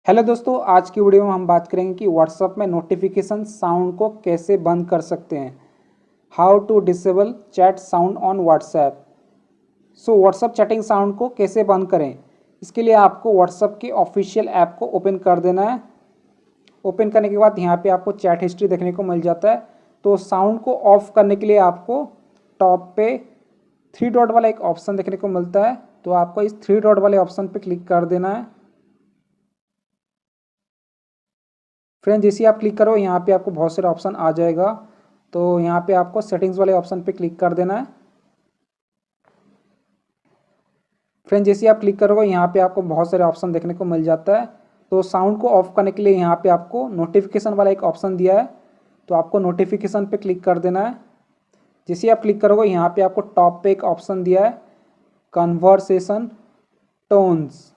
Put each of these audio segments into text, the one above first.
Hello दोस्तों, आज की वीडियो में हम बात करेंगे कि व्हाट्सएप में नोटिफिकेशन साउंड को कैसे बंद कर सकते हैं। How to disable chat sound on WhatsApp. So WhatsApp chatting sound को कैसे बंद करें, इसके लिए आपको व्हाट्सएप के ऑफिशियल ऐप को ओपन कर देना है। ओपन करने के बाद यहाँ पे आपको चैट हिस्ट्री देखने को मिल जाता है। तो साउंड को ऑफ करने के लिए आपको टॉप पे थ्री डॉट वाला एक ऑप्शन देखने को मिलता है। तो आपको इस थ्री डॉट वाले ऑप्शन पे क्लिक कर देना है। फ्रेंड, जैसे आप क्लिक करो यहाँ पे आपको बहुत सारे ऑप्शन आ जाएगा। तो यहाँ पे आपको सेटिंग्स वाले ऑप्शन पे क्लिक कर देना है। फ्रेंड, जैसे आप क्लिक करोगे यहाँ पे आपको बहुत सारे ऑप्शन देखने को मिल जाता है। तो साउंड को ऑफ करने के लिए यहाँ पे आपको नोटिफिकेशन वाला एक ऑप्शन दिया है। तो आपको नोटिफिकेशन पे क्लिक कर देना है। जैसे आप क्लिक करोगे यहाँ पे आपको टॉप पे एक ऑप्शन दिया है, कन्वर्सेशन टोन्स।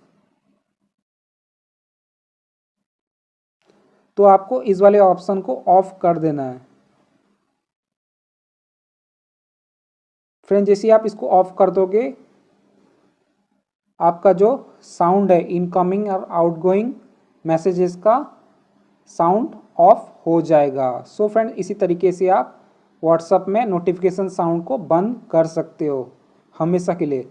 तो आपको इस वाले ऑप्शन को ऑफ कर देना है। फ्रेंड, जैसे आप इसको ऑफ कर दोगे आपका जो साउंड है इनकमिंग और आउटगोइंग मैसेजेस का साउंड ऑफ हो जाएगा। सो फ्रेंड, इसी तरीके से आप व्हाट्सएप में नोटिफिकेशन साउंड को बंद कर सकते हो हमेशा के लिए।